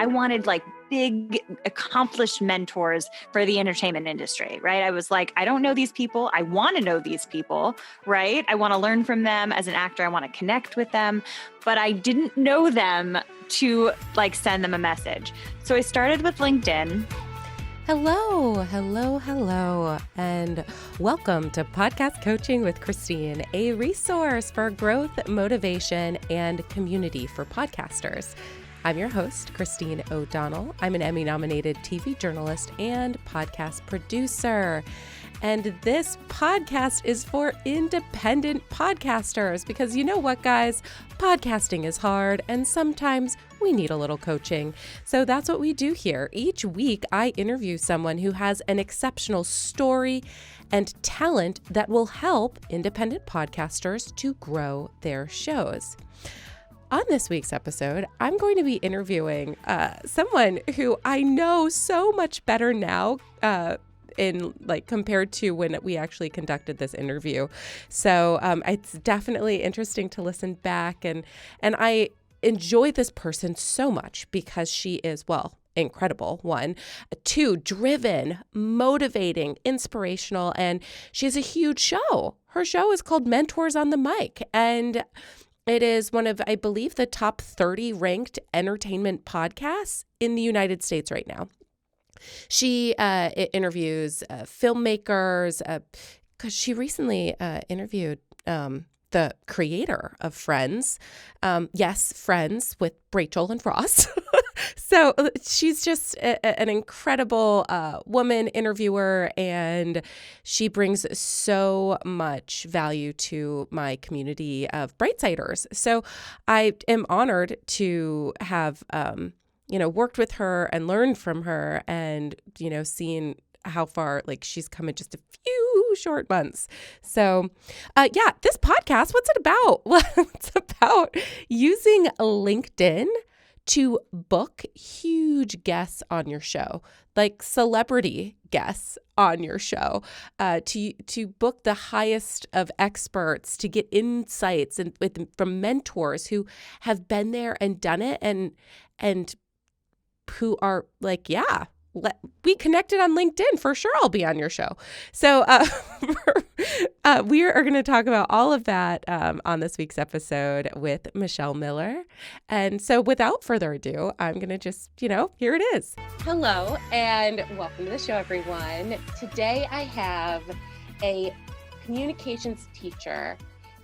I wanted like big accomplished mentors for the entertainment industry, right? I was like, I don't know these people. I want to know these people, right? I want to learn from them as an actor. I want to connect with them, but I didn't know them to like send them a message. So I started with LinkedIn. Hello, and welcome to Podcast Coaching with Christine, a resource for growth, motivation, and community for podcasters. I'm your host, Christine O'Donnell. I'm an Emmy-nominated TV journalist and podcast producer. And this podcast is for independent podcasters because you know what, guys? Podcasting is hard and sometimes we need a little coaching. So that's what we do here. Each week, I interview someone who has an exceptional story and talent that will help independent podcasters to grow their shows. On this week's episode, I'm going to be interviewing someone who I know so much better now in like compared to when we actually conducted this interview. So it's definitely interesting to listen back and I enjoy this person so much because she is, well, incredible, one, two, driven, motivating, inspirational, and she has a huge show. Her show is called Mentors on the Mic, and it is one of, I believe, the top 30 ranked entertainment podcasts in the United States right now. She interviews filmmakers because she recently interviewed the creator of Friends. Yes, Friends with Rachel and Ross. So she's just an incredible woman interviewer, and she brings so much value to my community of Brightsiders. So I am honored to have worked with her and learned from her and, seen how far like she's come in just a few short months. So this podcast, what's it about? Well, it's about using LinkedIn to book huge guests on your show, like celebrity guests on your show, to book the highest of experts, to get insights and from mentors who have been there and done it and who are like, yeah, we connected on LinkedIn, for sure I'll be on your show. So we are going to talk about all of that on this week's episode with Michelle Miller. And so without further ado, I'm going to just, here it is. Hello and welcome to the show, everyone. Today I have a communications teacher,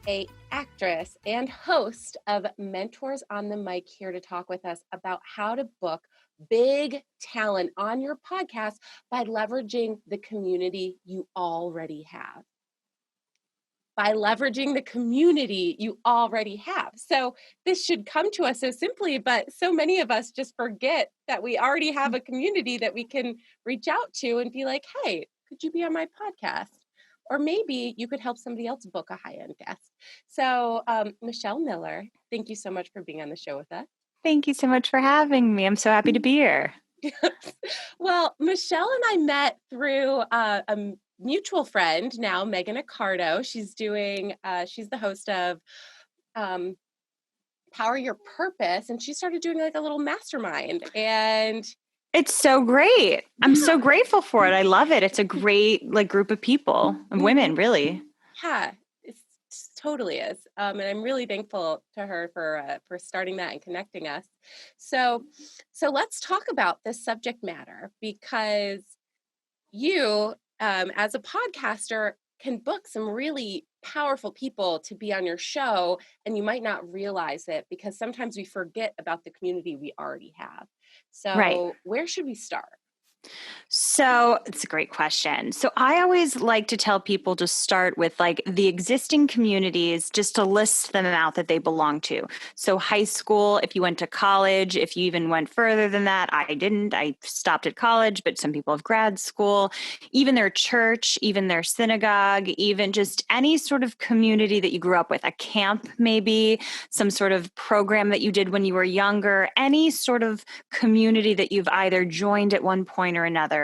a actress, and host of Mentors on the Mic here to talk with us about how to book big talent on your podcast by leveraging the community you already have. So this should come to us so simply, but so many of us just forget that we already have a community that we can reach out to and be like, hey, could you be on my podcast? Or maybe you could help somebody else book a high-end guest. So Michelle Miller, thank you so much for being on the show with us. Thank you so much for having me. I'm so happy to be here. Well, Michelle and I met through a mutual friend now, Megan Accardo. She's the host of Power Your Purpose, and she started doing like a little mastermind. And it's so great. I'm so grateful for it. I love it. It's a great like group of people, of women, really. Yeah. Totally is. And I'm really thankful to her for starting that and connecting us. So let's talk about this subject matter because you, as a podcaster, can book some really powerful people to be on your show, and you might not realize it because sometimes we forget about the community we already have. So right. Where should we start? So it's a great question. So I always like to tell people to start with like the existing communities, just to list them out that they belong to. So high school, if you went to college, if you even went further than that, I didn't. I stopped at college, but some people have grad school, even their church, even their synagogue, even just any sort of community that you grew up with, a camp maybe, some sort of program that you did when you were younger, any sort of community that you've either joined at one point or another.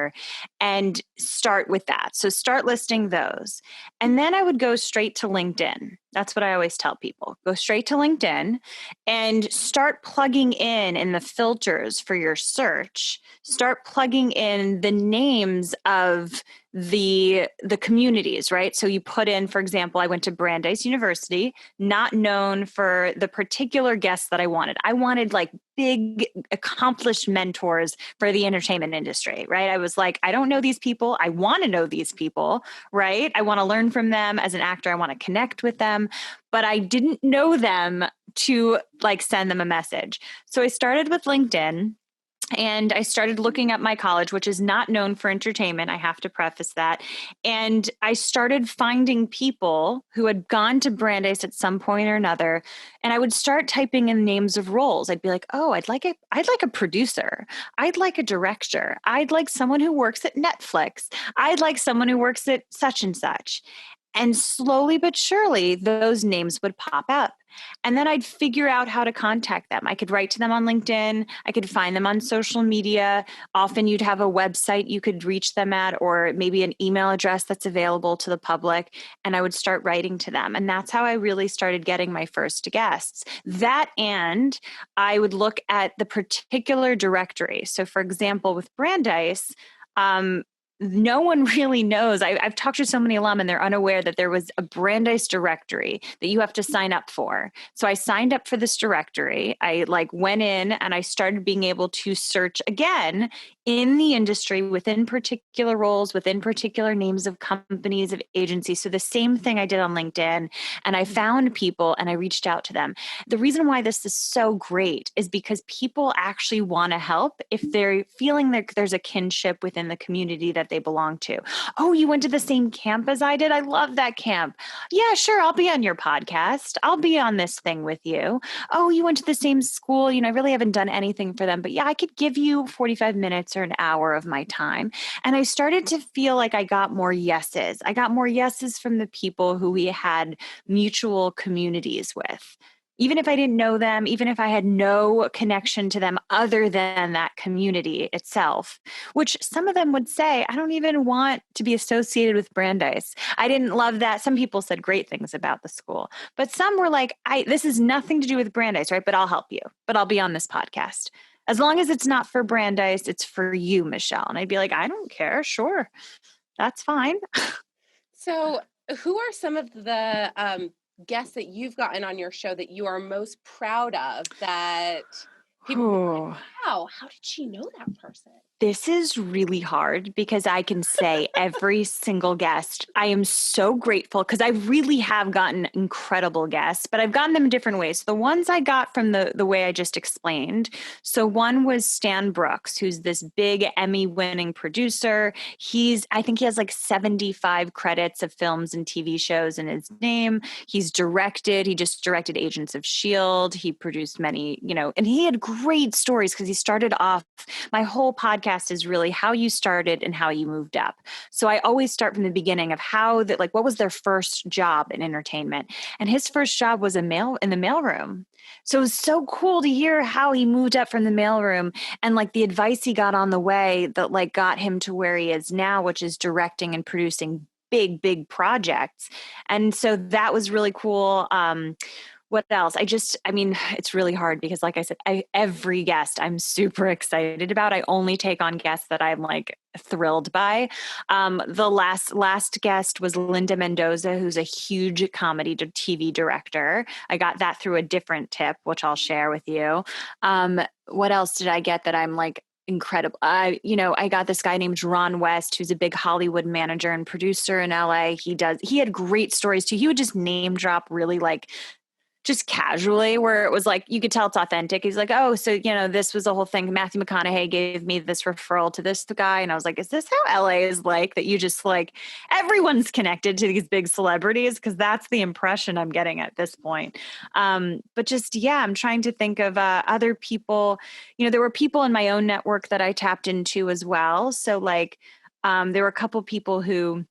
and start with that. So start listing those. And then I would go straight to LinkedIn. That's what I always tell people. Go straight to LinkedIn and start plugging in the filters for your search. Start plugging in the names of the communities, right? So you put in, for example, I went to Brandeis University, not known for the particular guests that I wanted. I wanted like big accomplished mentors for the entertainment industry, right? I was like, I don't know these people. I want to know these people, right? I want to learn from them as an actor. I want to connect with them, but I didn't know them to like send them a message. So I started with LinkedIn. And I started looking at my college, which is not known for entertainment. I have to preface that. And I started finding people who had gone to Brandeis at some point or another. And I would start typing in names of roles. I'd be like, oh, I'd like a producer. I'd like a director. I'd like someone who works at Netflix. I'd like someone who works at such and such. And slowly but surely, those names would pop up. And then I'd figure out how to contact them. I could write to them on LinkedIn. I could find them on social media. Often you'd have a website you could reach them at, or maybe an email address that's available to the public. And I would start writing to them. And that's how I really started getting my first guests. That, and I would look at the particular directory. So for example, with Brandeis, no one really knows. I've talked to so many alum and they're unaware that there was a Brandeis directory that you have to sign up for. So I signed up for this directory. I like went in and I started being able to search again in the industry within particular roles, within particular names of companies, of agencies. So the same thing I did on LinkedIn, and I found people and I reached out to them. The reason why this is so great is because people actually want to help if they're feeling that there's a kinship within the community that they belong to. Oh, you went to the same camp as I did? I love that camp. Yeah, sure. I'll be on your podcast. I'll be on this thing with you. Oh, you went to the same school. I really haven't done anything for them, but yeah, I could give you 45 minutes or an hour of my time. And I started to feel like I got more yeses. I got more yeses from the people who we had mutual communities with. Even if I didn't know them, even if I had no connection to them other than that community itself, which some of them would say, I don't even want to be associated with Brandeis. I didn't love that. Some people said great things about the school, but some were like, this is nothing to do with Brandeis, right? But I'll help you, but I'll be on this podcast. As long as it's not for Brandeis, it's for you, Michelle. And I'd be like, I don't care. Sure. That's fine. So who are some of the guests that you've gotten on your show that you are most proud of that people are like, wow, how did she know that person? This is really hard because I can say every single guest, I am so grateful because I really have gotten incredible guests, but I've gotten them in different ways. The ones I got from the way I just explained. So one was Stan Brooks, who's this big Emmy-winning producer. I think he has like 75 credits of films and TV shows in his name. He just directed Agents of S.H.I.E.L.D. He produced many, and he had great stories because he started off, my whole podcast is really how you started and how you moved up. So I always start from the beginning of what was their first job in entertainment? And his first job was in the mailroom. So it was so cool to hear how he moved up from the mailroom and like the advice he got on the way that like got him to where he is now, which is directing and producing big projects. And so that was really cool. What else? It's really hard because like I said, every guest I'm super excited about. I only take on guests that I'm like thrilled by. The last guest was Linda Mendoza, who's a huge comedy to TV director. I got that through a different tip, which I'll share with you. What else did I get that I'm like incredible? I got this guy named Ron West, who's a big Hollywood manager and producer in LA. He had great stories too. He would just name drop really like just casually where it was like, you could tell it's authentic. He's like, oh, so, this was the whole thing. Matthew McConaughey gave me this referral to this guy. And I was like, is this how LA is like, that you just like, everyone's connected to these big celebrities? Cause that's the impression I'm getting at this point. But just, I'm trying to think of other people, there were people in my own network that I tapped into as well. So like, there were a couple people who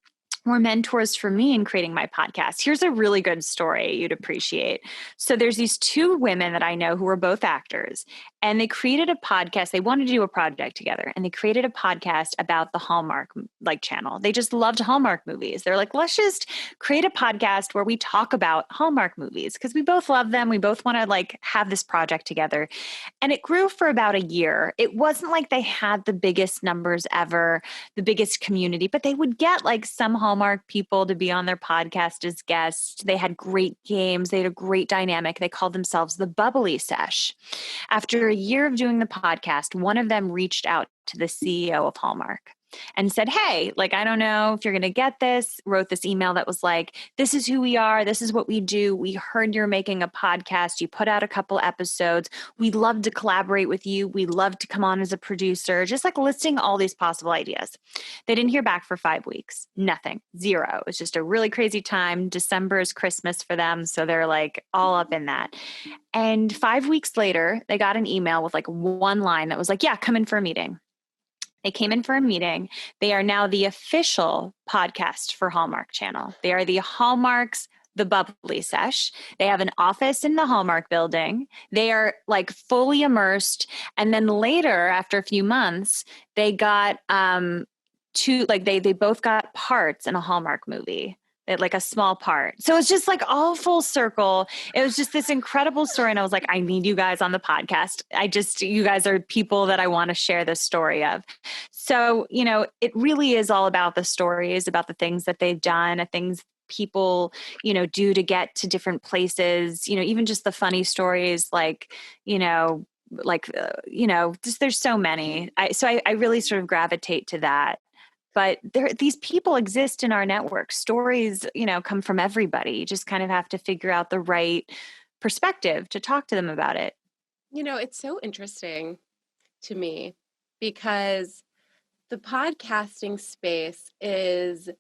were mentors for me in creating my podcast. Here's a really good story you'd appreciate. So there's these two women that I know who were both actors, and they created a podcast. They wanted to do a project together, and they created a podcast about the Hallmark channel. They just loved Hallmark movies. They're like, let's just create a podcast where we talk about Hallmark movies because we both love them. We both want to have this project together. And it grew for about a year. It wasn't like they had the biggest numbers ever, the biggest community, but they would get some Hallmark people to be on their podcast as guests. They had great games. They had a great dynamic. They called themselves the Bubbly Sesh. After a year of doing the podcast, one of them reached out to the CEO of Hallmark and said, hey, I don't know if you're going to get this, wrote this email that was like, this is who we are. This is what we do. We heard you're making a podcast. You put out a couple episodes. We'd love to collaborate with you. We'd love to come on as a producer, just listing all these possible ideas. They didn't hear back for 5 weeks. Nothing. Zero. It was just a really crazy time. December is Christmas for them. So they're all up in that. And 5 weeks later, they got an email with one line that was yeah, come in for a meeting. They came in for a meeting. They are now the official podcast for Hallmark Channel. They are the Hallmark's The Bubbly Sesh. They have an office in the Hallmark building. They are fully immersed. And then later, after a few months, they got they both got parts in a Hallmark movie. They had a small part. So it's just all full circle. It was just this incredible story. And I was like, I need you guys on the podcast. You guys are people that I want to share this story of. So, it really is all about the stories, about the things that they've done, the things people, do to get to different places, even just the funny stories, just there's so many. I really sort of gravitate to that. But these people exist in our network. Stories, come from everybody. You just kind of have to figure out the right perspective to talk to them about it. It's so interesting to me because the podcasting space is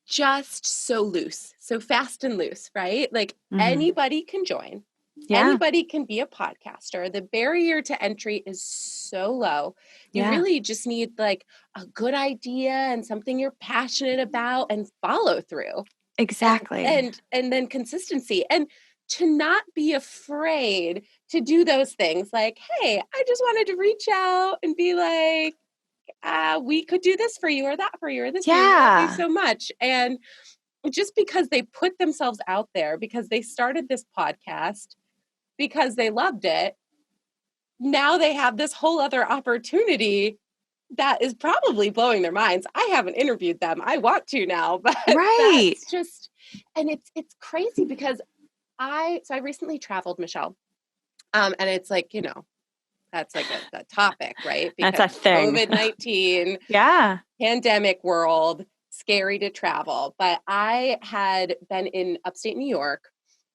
just so loose, so fast and loose, right? Anybody can join. Yeah. Anybody can be a podcaster. The barrier to entry is so low. You really just need a good idea and something you're passionate about and follow through. Exactly. And then consistency and to not be afraid to do those things hey, I just wanted to reach out and be we could do this for you or that for you or this for you. Thank you so much. And just because they put themselves out there, because they started this podcast, because they loved it, now they have this whole other opportunity that is probably blowing their minds. I haven't interviewed them. I want to now, but right. That's just, and it's crazy because I recently traveled, Michelle. And it's that's a topic, right? Because that's a thing. COVID-19, pandemic world, scary to travel. But I had been in upstate New York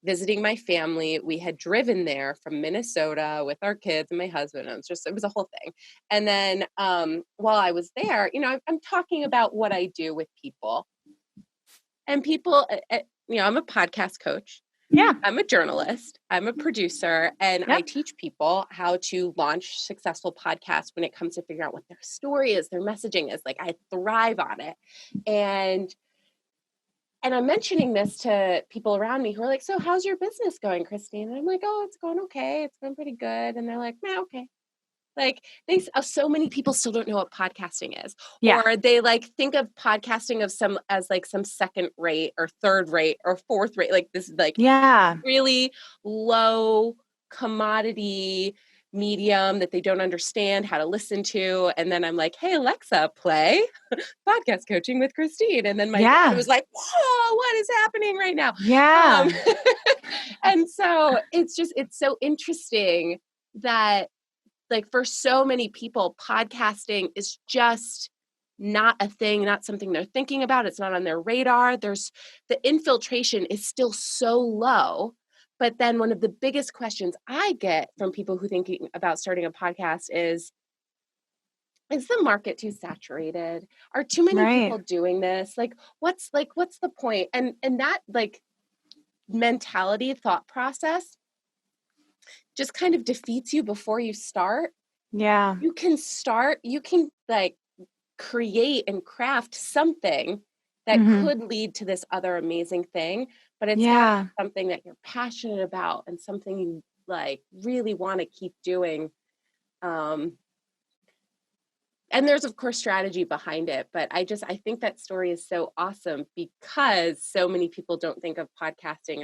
visiting my family. We had driven there from Minnesota with our kids and my husband. It was a whole thing. And then while I was there, I'm talking about what I do with people. And people, I'm a podcast coach. Yeah. I'm a journalist. I'm a producer. And I teach people how to launch successful podcasts when it comes to figuring out what their story is, their messaging is. I thrive on it. And I'm mentioning this to people around me who are so how's your business going, Christine? And I'm oh, it's going okay. It's going pretty good. And they're okay. So many people still don't know what podcasting is. Yeah. Or they think of podcasting as some second rate or third rate or fourth rate. This is really low commodity medium that they don't understand how to listen to. And then I'm hey, Alexa, play podcast coaching with Christine. And then my dad was whoa, what is happening right now? Yeah. And so it's so interesting that for so many people, podcasting is just not a thing, not something they're thinking about. It's not on their radar. The infiltration is still so low. But then one of the biggest questions I get from people who thinking about starting a podcast is the market too saturated? Are too many people doing this? What's the point? And that mentality, thought process just kind of defeats you before you start. Yeah. You can create and craft something that Mhm. could lead to this other amazing thing, but it's got Yeah. something that you're passionate about and something you like really want to keep doing. Um, and there's of course strategy behind it, but I think that story is so awesome because so many people don't think of podcasting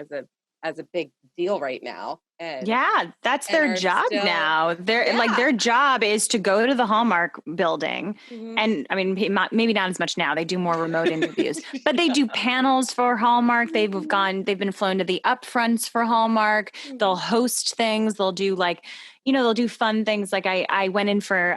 as a big deal right now, Yeah, that's and their are job still, now. yeah. Their job is to go to the Hallmark building. Mhm. And I mean, maybe not as much now. They do more remote interviews, but they do panels for Hallmark. They've been flown to the upfronts for Hallmark. They'll Mhm. host things. They'll do like, they'll do fun things. Like I went in for,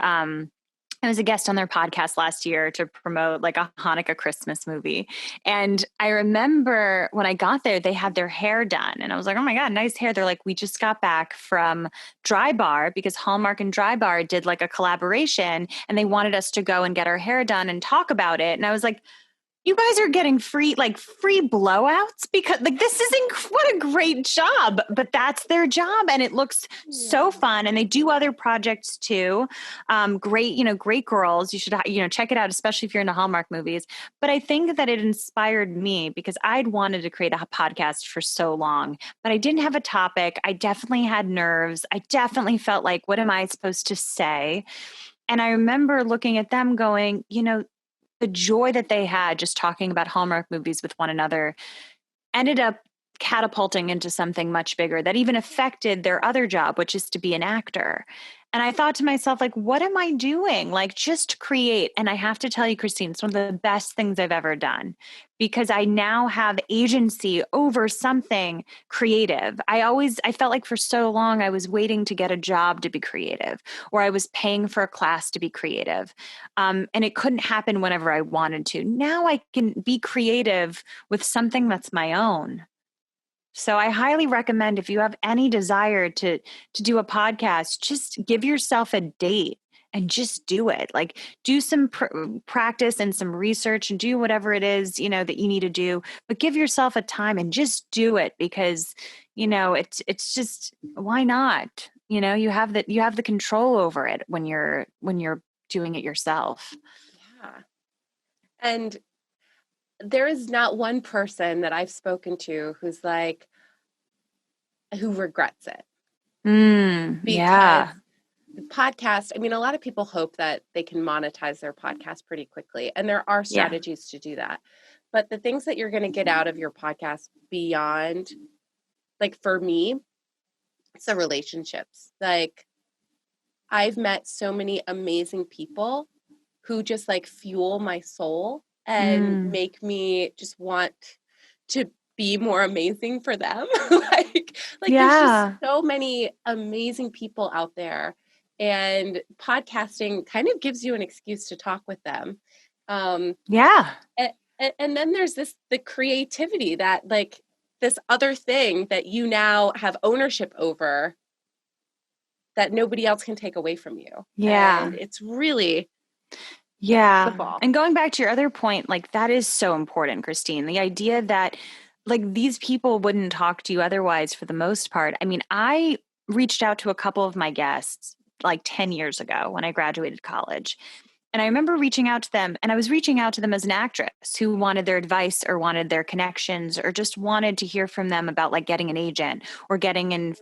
I was a guest on their podcast last year to promote like a Hanukkah Christmas movie. And I remember when I got there, they had their hair done. And I was like, oh my God, nice hair. They're like, we just got back from Dry Bar because Hallmark and Dry Bar did like a collaboration and they wanted us to go and get our hair done and talk about it. And I was like, you guys are getting free blowouts because like this is what a great job, but that's their job and it looks so Yeah. fun. And they do other projects too. Great girls. You should check it out, especially if you're into Hallmark movies. But I think that it inspired me because I'd wanted to create a podcast for so long, but I didn't have a topic. I definitely had nerves. I definitely felt like, what am I supposed to say? And I remember looking at them going, the joy that they had just talking about Hallmark movies with one another ended up catapulting into something much bigger that even affected their other job, which is to be an actor. And I thought to myself, like, what am I doing? Like, just create. And I have to tell you, Christine, it's one of the best things I've ever done because I now have agency over something creative. I felt like for so long I was waiting to get a job to be creative, or I was paying for a class to be creative. And it couldn't happen whenever I wanted to. Now I can be creative with something that's my own. So I highly recommend if you have any desire to do a podcast, just give yourself a date and just do it. Like do some practice and some research and do whatever it is, that you need to do, but give yourself a time and just do it because, it's just why not? You have the control over it when you're doing it yourself. Yeah. And there is not one person that I've spoken to who's like, who regrets it, because Yeah. the podcast, I mean, a lot of people hope that they can monetize their podcast pretty quickly, and there are Yeah. strategies to do that. But the things that you're going to get out of your podcast beyond, like for me, it's the relationships. Like I've met so many amazing people who just like fuel my soul and Mm. make me just want to be more amazing for them. like there's just Yeah. so many amazing people out there, and podcasting kind of gives you an excuse to talk with them. Yeah. And, and then there's the creativity that like this other thing that you now have ownership over that nobody else can take away from you. Yeah. And it's really Yeah. beautiful. And going back to your other point, like that is so important, Christine. The idea that like these people wouldn't talk to you otherwise for the most part. I mean, I reached out to a couple of my guests like 10 years ago when I graduated college. And I remember reaching out to them, and I was reaching out to them as an actress who wanted their advice or wanted their connections or just wanted to hear from them about like getting an agent or getting in,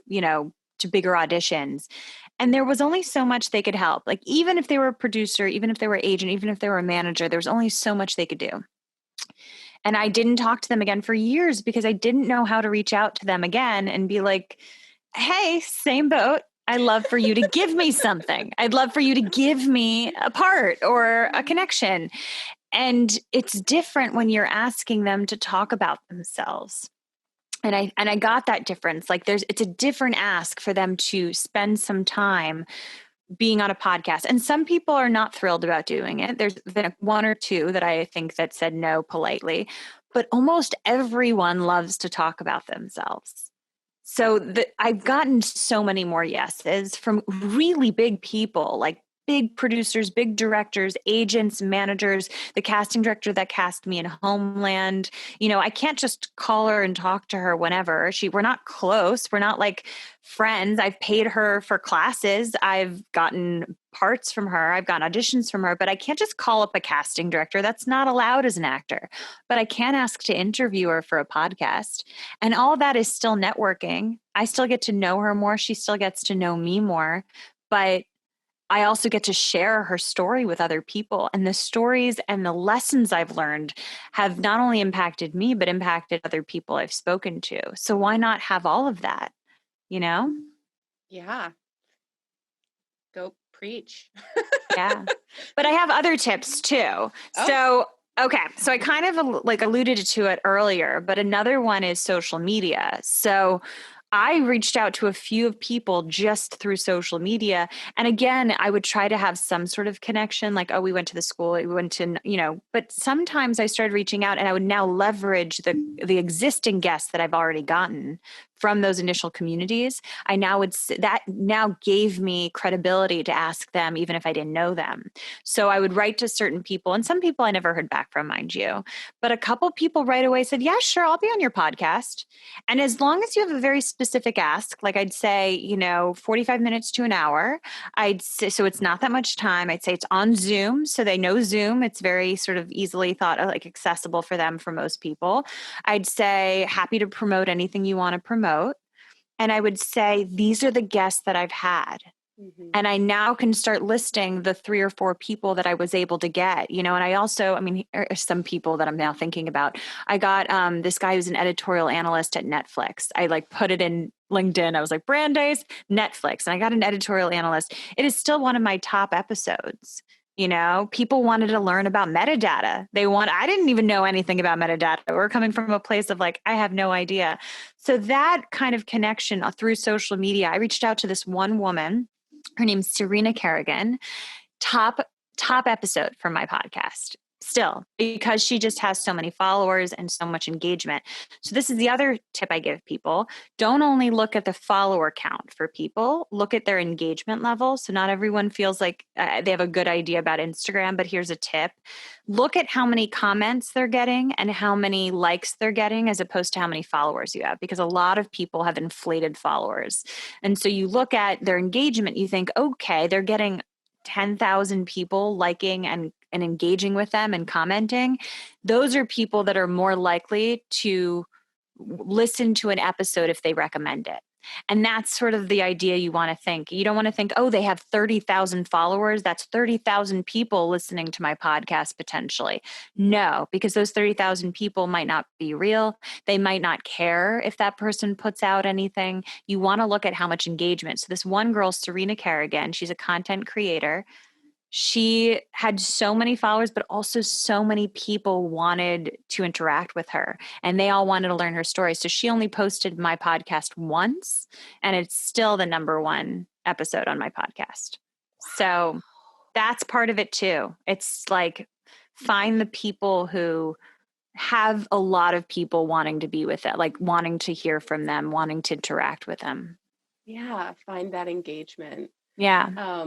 to bigger auditions. And there was only so much they could help. Like, even if they were a producer, even if they were an agent, even if they were a manager, there was only so much they could do. And I didn't talk to them again for years because I didn't know how to reach out to them again and be like, hey, same boat. I'd love for you to give me something. I'd love for you to give me a part or a connection. And it's different when you're asking them to talk about themselves. And I got that difference. Like it's a different ask for them to spend some time being on a podcast. And some people are not thrilled about doing it. There's been one or two that I think that said no politely, but almost everyone loves to talk about themselves. So I've gotten so many more yeses from really big people, like big producers, big directors, agents, managers, the casting director that cast me in Homeland. I can't just call her and talk to her whenever. We're not close. We're not like friends. I've paid her for classes. I've gotten parts from her. I've gotten auditions from her, but I can't just call up a casting director. That's not allowed as an actor. But I can ask to interview her for a podcast. And all that is still networking. I still get to know her more. She still gets to know me more. But I also get to share her story with other people. And the stories and the lessons I've learned have not only impacted me, but impacted other people I've spoken to. So why not have all of that, you know? Yeah. Go preach. Yeah. But I have other tips too. Oh. So, okay. So I kind of like alluded to it earlier, but another one is social media. So I reached out to a few people just through social media. And again, I would try to have some sort of connection, like, oh, we went to the school, we went to, but sometimes I started reaching out and I would now leverage the existing guests that I've already gotten from those initial communities. I now that now gave me credibility to ask them, even if I didn't know them. So I would write to certain people, and some people I never heard back from, mind you, but a couple people right away said, yeah, sure, I'll be on your podcast. And as long as you have a very specific ask, like I'd say, 45 minutes to an hour, I'd say, so it's not that much time. I'd say it's on Zoom. So they know Zoom. It's very sort of easily thought of, like accessible for them, for most people. I'd say happy to promote anything you want to promote. And I would say, these are the guests that I've had. Mm-hmm. And I now can start listing the 3 or 4 people that I was able to get, and I also, some people that I'm now thinking about. I got this guy who's an editorial analyst at Netflix. I put it in LinkedIn. I was like, Brandeis, Netflix. And I got an editorial analyst. It is still one of my top episodes. People wanted to learn about metadata. I didn't even know anything about metadata. We're coming from a place of like, I have no idea. So that kind of connection through social media, I reached out to this one woman. Her name's Serena Kerrigan. Top episode for my podcast still, because she just has so many followers and so much engagement. So this is the other tip I give people. Don't only look at the follower count for people, look at their engagement level. So not everyone feels like they have a good idea about Instagram, but here's a tip. Look at how many comments they're getting and how many likes they're getting, as opposed to how many followers you have, because a lot of people have inflated followers. And so you look at their engagement, you think, okay, they're getting 10,000 people liking and engaging with them and commenting. Those are people that are more likely to listen to an episode if they recommend it. And that's sort of the idea you want to think. You don't want to think, oh, they have 30,000 followers. That's 30,000 people listening to my podcast potentially. No, because those 30,000 people might not be real. They might not care if that person puts out anything. You want to look at how much engagement. So this one girl, Serena Kerrigan, she's a content creator. She had so many followers, but also so many people wanted to interact with her, and they all wanted to learn her story. So she only posted my podcast once, and it's still the #1 episode on my podcast. So that's part of it too. It's like, find the people who have a lot of people wanting to be with it, like wanting to hear from them, wanting to interact with them. Yeah, find that engagement. Yeah.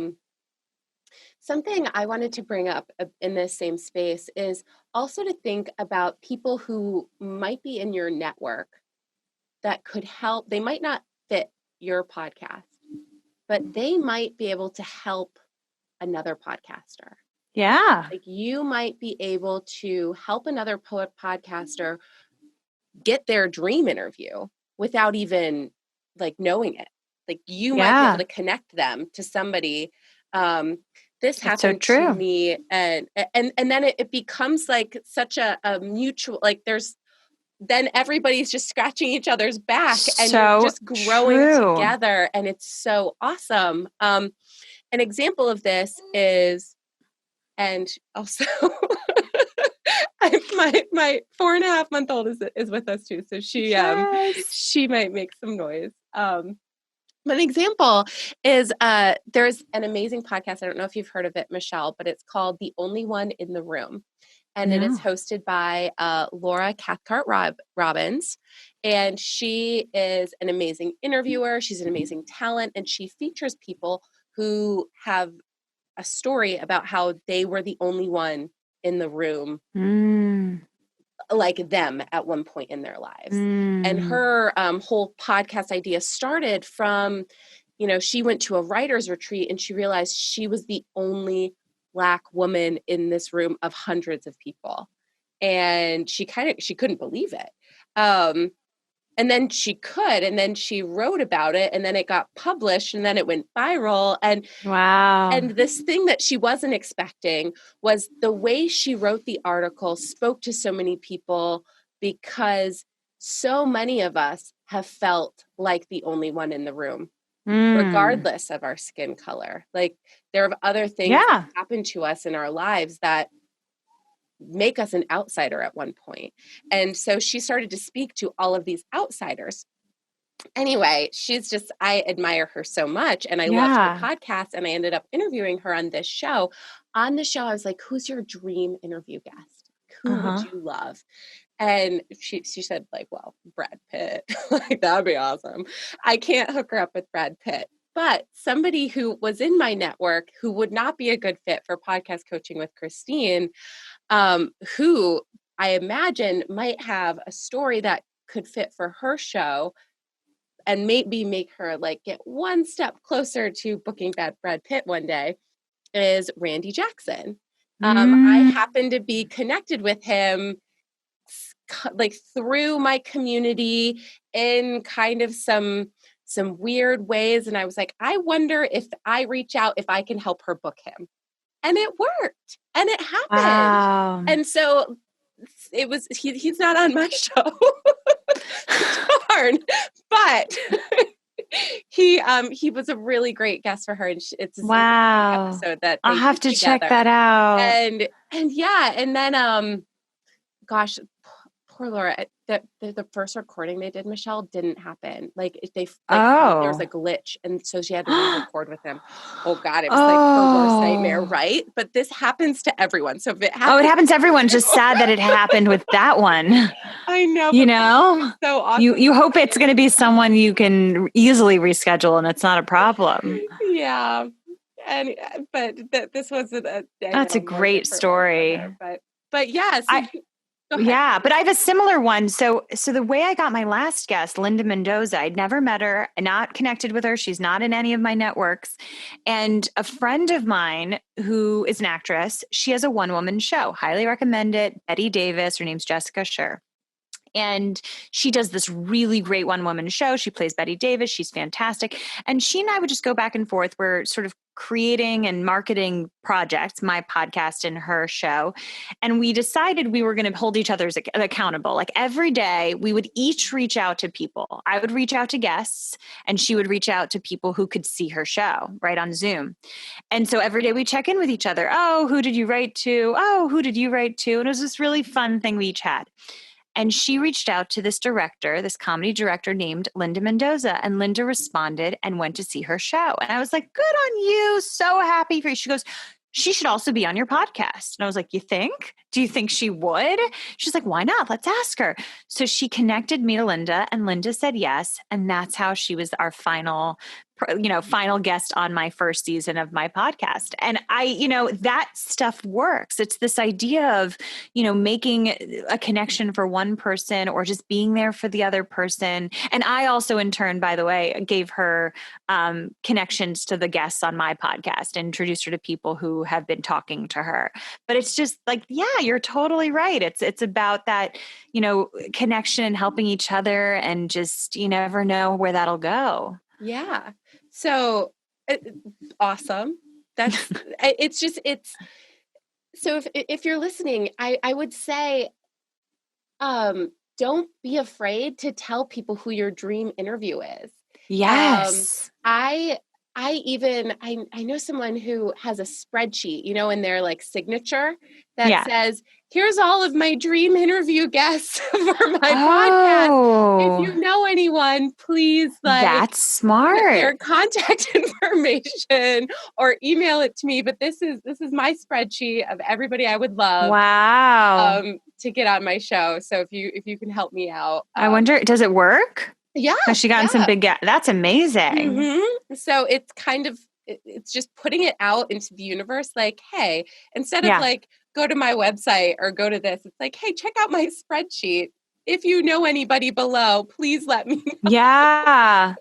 Something I wanted to bring up in this same space is also to think about people who might be in your network that could help. They might not fit your podcast, but they might be able to help another podcaster. Yeah. Like, you might be able to help another podcaster get their dream interview without even like knowing it. Like, you might be able to connect them to somebody. This happened to me, and then it becomes like such a mutual, like then everybody's just scratching each other's back, and you're just growing together, and it's so awesome. An example of this is, and also my 4.5-month-old is with us too, so she might make some noise. An example is there's an amazing podcast. I don't know if you've heard of it, Michelle, but it's called The Only One in the Room. And it is hosted by Laura Cathcart-Robbins. And she is an amazing interviewer. She's an amazing talent. And she features people who have a story about how they were the only one in the room like them at one point in their lives. And her whole podcast idea started from, she went to a writer's retreat and she realized she was the only Black woman in this room of hundreds of people. And she couldn't believe it. And then she wrote about it, and then it got published, and then it went viral. And wow. And this thing that she wasn't expecting was the way she wrote the article spoke to so many people, because so many of us have felt like the only one in the room, regardless of our skin color. Like, there are other things that happen to us in our lives that make us an outsider at one point. And so she started to speak to all of these outsiders. Anyway, I admire her so much, and I loved her podcast, and I ended up interviewing her on this show. On the show, I was like, who's your dream interview guest? Who would you love? And she said, like, well, Brad Pitt. Like, that'd be awesome. I can't hook her up with Brad Pitt. But somebody who was in my network who would not be a good fit for podcast coaching with Christine, who I imagine might have a story that could fit for her show and maybe make her like get one step closer to booking Brad Pitt one day, is Randy Jackson. I happen to be connected with him like through my community in kind of some weird ways. And I was like, I wonder if I reach out, if I can help her book him. And it worked, and it happened. Wow. And so it was, he's not on my show. Darn. But he was a really great guest for her. And it's a episode that I'll have to check that out. And then, gosh, poor Laura, the first recording they did, Michelle, didn't happen. Like, there was a glitch, and so she had to re-record with him. Oh God, it was like her worst nightmare, right? But this happens to everyone. So if it happens, it happens to everyone. Just sad that it happened with that one. I know. So awesome. You hope it's going to be someone you can easily reschedule, and it's not a problem. Yeah, but this wasn't That's a great story. But yes. Yeah, but I have a similar one. So the way I got my last guest, Linda Mendoza, I'd never met her, not connected with her. She's not in any of my networks. And a friend of mine who is an actress, she has a one-woman show. Highly recommend it. Betty Davis, her name's Jessica Scher. And she does this really great one-woman show. She plays Betty Davis. She's fantastic. And she and I would just go back and forth. We're sort of creating and marketing projects, my podcast and her show. And we decided we were going to hold each other accountable. Like, every day we would each reach out to people. I would reach out to guests, and she would reach out to people who could see her show right on Zoom. And so every day we check in with each other. Oh, who did you write to? Oh, who did you write to? And it was this really fun thing we each had. And she reached out to this comedy director named Linda Mendoza, and Linda responded and went to see her show. And I was like, good on you. So happy for you. She goes, she should also be on your podcast. And I was like, you think? Do you think she would? She's like, why not? Let's ask her. So she connected me to Linda, and Linda said yes. And that's how she was our final guest on my first season of my podcast. And that stuff works. It's this idea of, making a connection for one person or just being there for the other person. And I also, in turn, by the way, gave her connections to the guests on my podcast and introduced her to people who have been talking to her. But it's just like, yeah, you're totally right. It's about that, connection and helping each other, and just, you never know where that'll go. Yeah. So awesome. So if you're listening, I would say, don't be afraid to tell people who your dream interview is. Yes. I know someone who has a spreadsheet, in their like signature that says, here's all of my dream interview guests for my podcast. If you know anyone, please that's smart. Put their contact information or email it to me. But this is my spreadsheet of everybody I would love. Wow. To get on my show. So if you can help me out. I wonder, does it work? Yeah. Has she gotten some big that's amazing. Mm-hmm. So it's kind of it's just putting it out into the universe. Like, hey, instead of Yeah. like, go to my website or go to this, it's like, hey, check out my spreadsheet. If you know anybody below, please let me know. Yeah.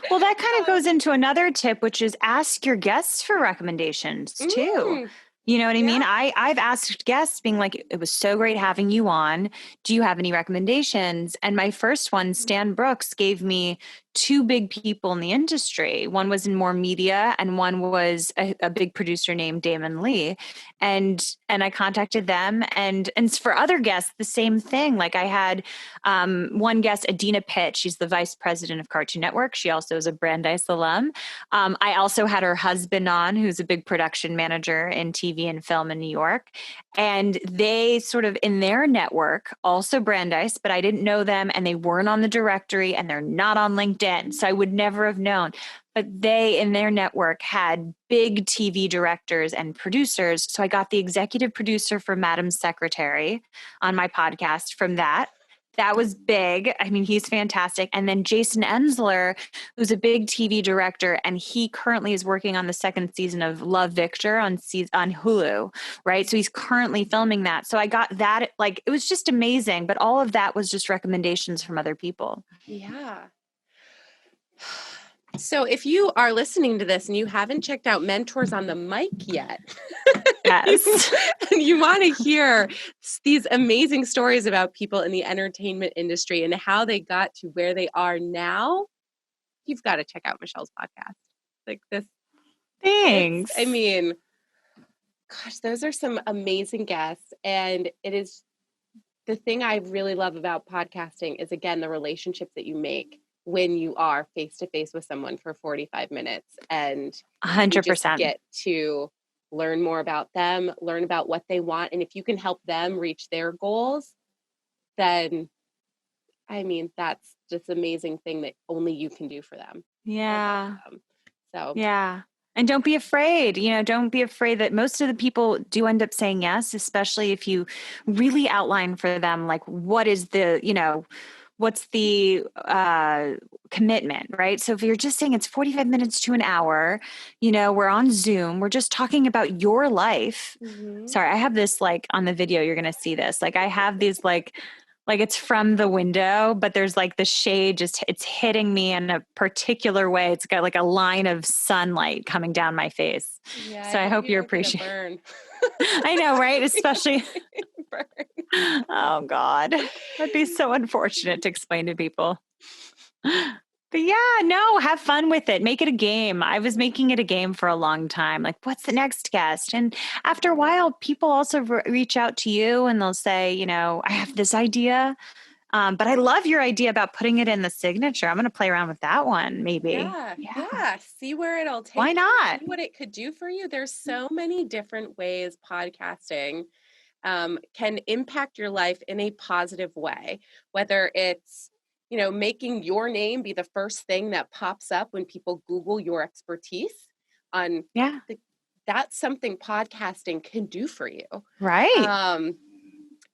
Well, that kind of goes into another tip, which is ask your guests for recommendations too. Mm, You know what I mean? yeah. I've asked guests being like, it was so great having you on. Do you have any recommendations? And my first one, Stan Brooks, gave me two big people in the industry. One was in more media and one was a big producer named Damon Lee. And I contacted them and for other guests, the same thing. Like I had one guest, Adina Pitt, she's the vice president of Cartoon Network. She also is a Brandeis alum. I also had her husband on, who's a big production manager in TV and film in New York. And they sort of in their network, also Brandeis, but I didn't know them and they weren't on the directory and they're not on LinkedIn. So I would never have known. But they in their network had big TV directors and producers. So I got the executive producer for Madam Secretary on my podcast from that. That was big. I mean, he's fantastic. And then Jason Enzler, who's a big TV director, and he currently is working on the second season of Love Victor on Hulu, right? So he's currently filming that. So I got that, like, it was just amazing. But all of that was just recommendations from other people. Yeah. So if you are listening to this and you haven't checked out Mentors on the Mic yet, Yes. and you want to hear these amazing stories about people in the entertainment industry and how they got to where they are now, you've got to check out Michelle's podcast. Like this. Thanks. I mean, gosh, those are some amazing guests. And it is the thing I really love about podcasting is, again, the relationships that you make when you are face to face with someone for 45 minutes and you just 100%. get to learn more about them, learn about what they want. And if you can help them reach their goals, then I mean, that's just an amazing thing that only you can do for them. Yeah. So yeah. And don't be afraid, don't be afraid that most of the people do end up saying yes, especially if you really outline for them, like, what is what's the commitment, right? So if you're just saying it's 45 minutes to an hour, we're on Zoom, we're just talking about your life. Sorry, I have this like on the video, you're going to see this. Like I have these like it's from the window, but there's like the shade it's hitting me in a particular way. It's got like a line of sunlight coming down my face. yeah, So I hope you appreciate burn. I know, right? Especially oh God, that'd be so unfortunate to explain to people. But yeah, no, have fun with it. Make it a game. I was making it a game for a long time. Like, what's the next guest? And after a while, people also reach out to you and they'll say, I have this idea, but I love your idea about putting it in the signature. I'm going to play around with that one, maybe. Yeah. See where it'll take Why not? you, see what it could do for you. There's so many different ways podcasting can impact your life in a positive way, whether it's making your name be the first thing that pops up when people Google your expertise on that's something podcasting can do for you. Right.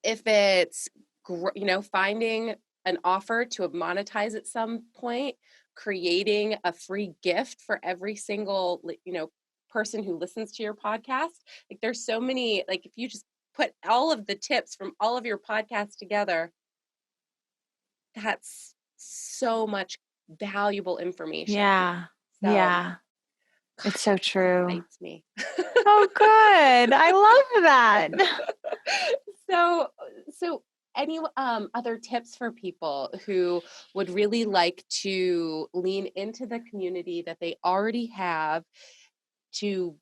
If it's, finding an offer to monetize at some point, creating a free gift for every single, person who listens to your podcast. Like there's so many, like if you just put all of the tips from all of your podcasts together, that's so much valuable information. Yeah. So, yeah. It's so true. Excites me. Oh, good. I love that. So any other tips for people who would really like to lean into the community that they already have to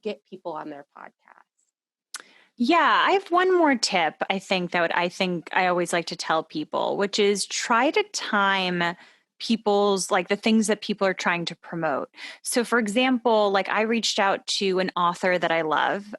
get people on their podcast? Yeah, I have one more tip. I think I always like to tell people, which is try to time people's like the things that people are trying to promote. So for example, like I reached out to an author that I love,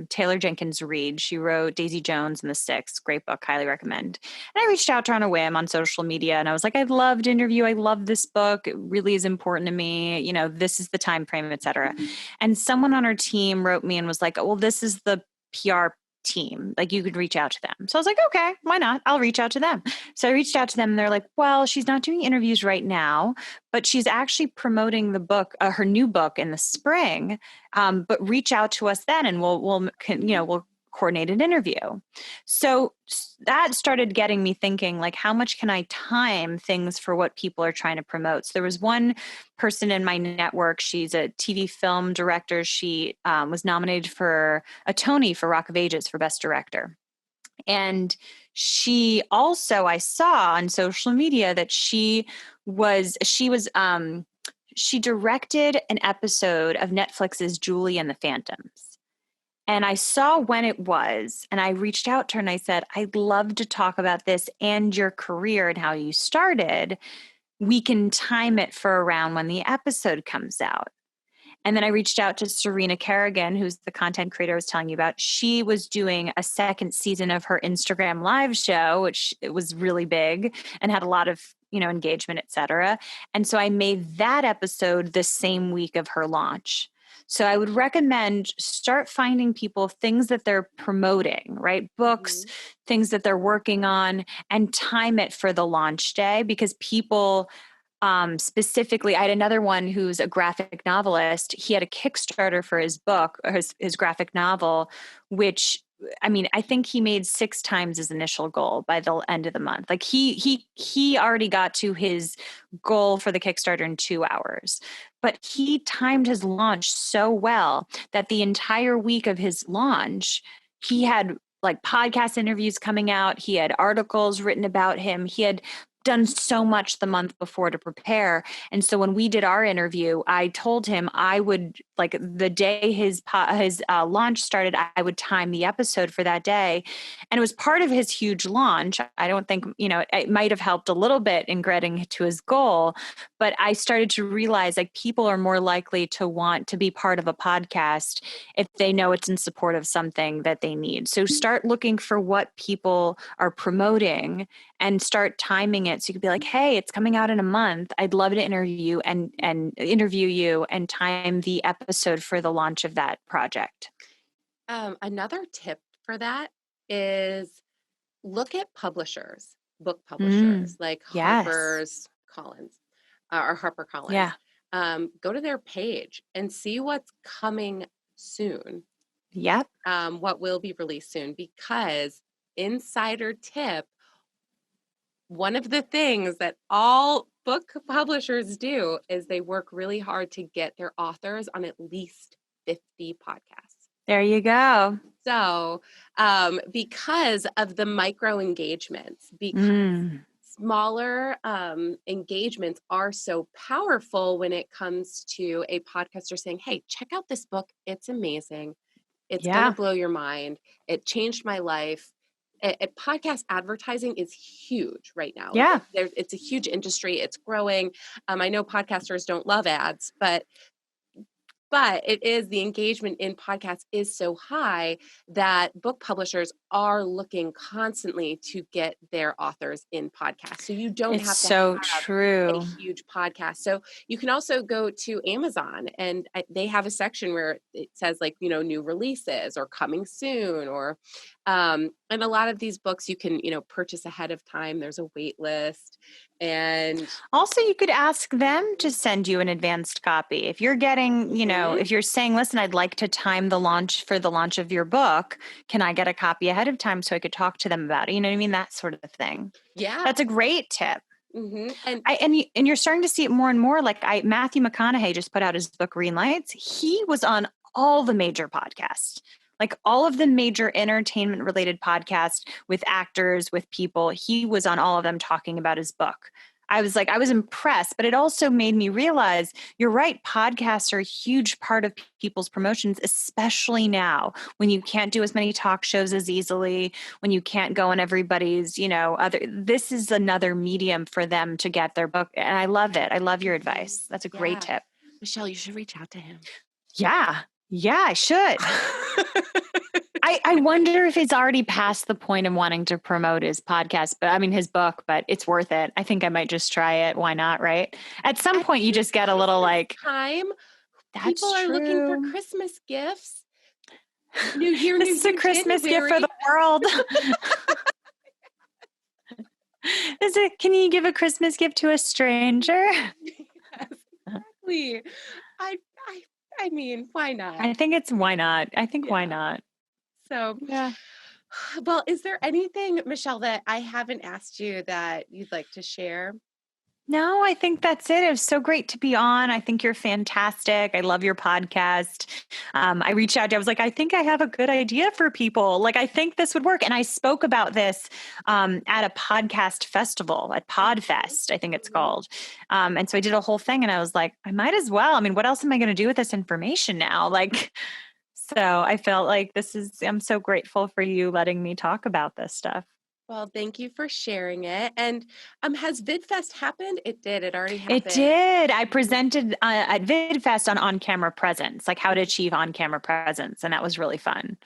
Taylor Jenkins Reid. She wrote Daisy Jones and the Six, great book, highly recommend. And I reached out to her on a whim on social media and I was like, I'd love to interview. I love this book. It really is important to me. This is the time frame, et cetera. And someone on her team wrote me and was like, oh, well, this is the PR team. Like you could reach out to them. So I was like, okay, why not? I'll reach out to them. So I reached out to them and they're like, well, she's not doing interviews right now, but she's actually promoting the book, her new book in the spring. But reach out to us then and we'll coordinate an interview. So that started getting me thinking, like, how much can I time things for what people are trying to promote? So there was one person in my network. She's a TV film director. She was nominated for a Tony for Rock of Ages for Best Director. And she also, I saw on social media that she directed an episode of Netflix's Julie and the Phantoms. And I saw when it was, and I reached out to her and I said, I'd love to talk about this and your career and how you started. We can time it for around when the episode comes out. And then I reached out to Serena Kerrigan, who's the content creator I was telling you about. She was doing a second season of her Instagram live show, which it was really big and had a lot of, engagement, et cetera. And so I made that episode the same week of her launch. So I would recommend start finding people, things that they're promoting, right? Books, things that they're working on, and time it for the launch day, because people specifically, I had another one who's a graphic novelist. He had a Kickstarter for his book, or his graphic novel, which, I think he made 6 times his initial goal by the end of the month. Like he already got to his goal for the Kickstarter in 2 hours, but he timed his launch so well that the entire week of his launch, he had like podcast interviews coming out. He had articles written about him. He had done so much the month before to prepare. And so when we did our interview, I told him I would, like, the day his launch started, I would time the episode for that day. And it was part of his huge launch. I don't think, it might have helped a little bit in getting to his goal, but I started to realize, like, people are more likely to want to be part of a podcast if they know it's in support of something that they need. So start looking for what people are promoting and start timing it. So you could be like, hey, it's coming out in a month. I'd love to interview you and time the episode for the launch of that project. Another tip for that is look at publishers, book publishers, like Yes. HarperCollins or HarperCollins. Yeah. Go to their page and see what's coming soon. Yep. What will be released soon, because insider tip, one of the things that all book publishers do is they work really hard to get their authors on at least 50 podcasts. There you go. So, because of the micro engagements, because smaller engagements are so powerful when it comes to a podcaster saying, hey, check out this book. It's amazing. It's going to blow your mind. It changed my life. Podcast advertising is huge right now. Yeah. It's a huge industry. It's growing. I know podcasters don't love ads, but the engagement in podcasts is so high that book publishers are looking constantly to get their authors in podcasts. So you don't have to have a huge podcast. So you can also go to Amazon and they have a section where it says, like, new releases or coming soon, or and a lot of these books you can, purchase ahead of time. There's a wait list. And also you could ask them to send you an advanced copy. If you're getting, if you're saying, listen, I'd like to time the launch for the launch of your book, can I get a copy ahead of time so I could talk to them about it? You know what I mean? That sort of thing. Yeah. That's a great tip. Mm-hmm. And you're starting to see it more and more. Like Matthew McConaughey just put out his book, Green Lights. He was on all the major podcasts. Like all of the major entertainment related podcasts with actors, with people, he was on all of them talking about his book. I was impressed, but it also made me realize, you're right, podcasts are a huge part of people's promotions, especially now when you can't do as many talk shows as easily, when you can't go on everybody's, this is another medium for them to get their book. And I love it. I love your advice. That's a great tip. Michelle, you should reach out to him. Yeah, I should. I wonder if it's already past the point of wanting to promote his podcast, his book, but it's worth it. I think I might just try it. Why not? Right. At some point you just get a little like time. That's People are looking for true. Christmas gifts. New year, This new is a you, Christmas gift for January. the world. Can you give a Christmas gift to a stranger? Yes, exactly. I, I, I mean, why not? I think it's why not? I think why Yeah. not? So, Yeah. well, is there anything, Michelle, that I haven't asked you that you'd like to share? No, I think that's it. It was so great to be on. I think you're fantastic. I love your podcast. I reached out to, I was like, I think I have a good idea for people. Like, I think this would work. And I spoke about this at a podcast festival at Podfest, I think it's called. And so I did a whole thing and I was like, I might as well. I mean, what else am I going to do with this information now? Like, so I felt like I'm so grateful for you letting me talk about this stuff. Well, thank you for sharing it. And has VidFest happened? It did. It already It happened. did. I presented at VidFest on-camera presence, like how to achieve on-camera presence. And that was really fun.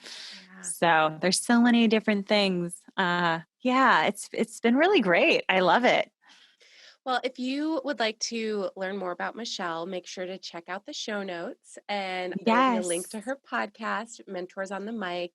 Yeah. So there's so many different things. Yeah, it's been really great. I love it. Well, if you would like to learn more about Michelle, make sure to check out the show notes, and there will be a link to Yes. her podcast, Mentors on the Mic.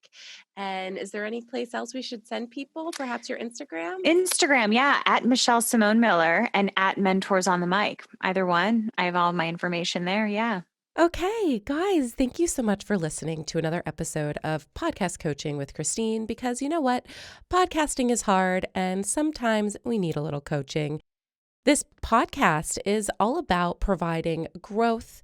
And is there any place else we should send people? Perhaps your Instagram? Instagram, yeah, at Michelle Simone Miller and at Mentors on the Mic. Either one. I have all my information there. Yeah. Okay, guys, thank you so much for listening to another episode of Podcast Coaching with Christine, because you know what? Podcasting is hard and sometimes we need a little coaching. This podcast is all about providing growth,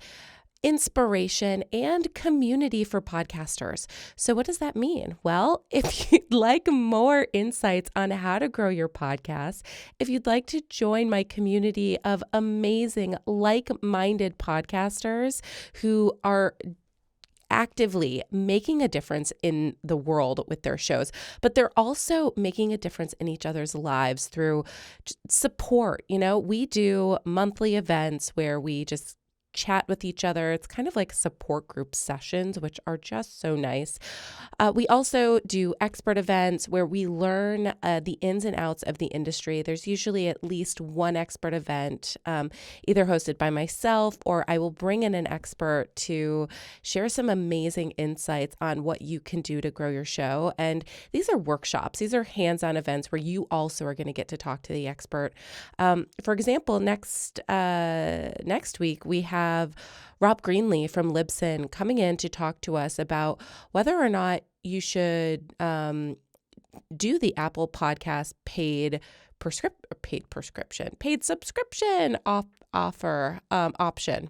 inspiration, and community for podcasters. So what does that mean? Well, if you'd like more insights on how to grow your podcast, if you'd like to join my community of amazing, like-minded podcasters who are actively making a difference in the world with their shows, but they're also making a difference in each other's lives through support. You know, we do monthly events where we just chat with each other. It's kind of like support group sessions, which are just so nice. We also do expert events where we learn the ins and outs of the industry. There's usually at least one expert event, either hosted by myself or I will bring in an expert to share some amazing insights on what you can do to grow your show. And these are workshops. These are hands-on events where you also are going to get to talk to the expert. For example, next week, we have Rob Greenlee from Libsyn coming in to talk to us about whether or not you should do the Apple Podcast paid subscription offer option.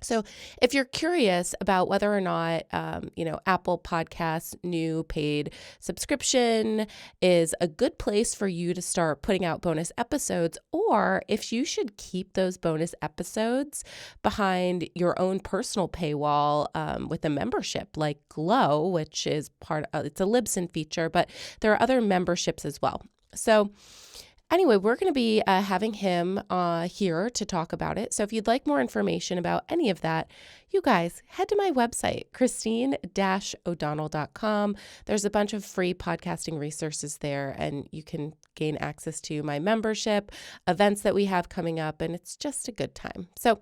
So if you're curious about whether or not, Apple Podcasts' new paid subscription is a good place for you to start putting out bonus episodes, or if you should keep those bonus episodes behind your own personal paywall with a membership like Glow, which is it's a Libsyn feature, but there are other memberships as well. So anyway, we're going to be having him here to talk about it. So if you'd like more information about any of that, you guys head to my website, christine-o'donnell.com. There's a bunch of free podcasting resources there, and you can gain access to my membership, events that we have coming up, and it's just a good time. So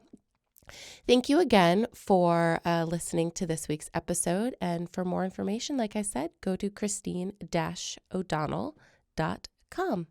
thank you again for listening to this week's episode. And for more information, like I said, go to christine-o'donnell.com.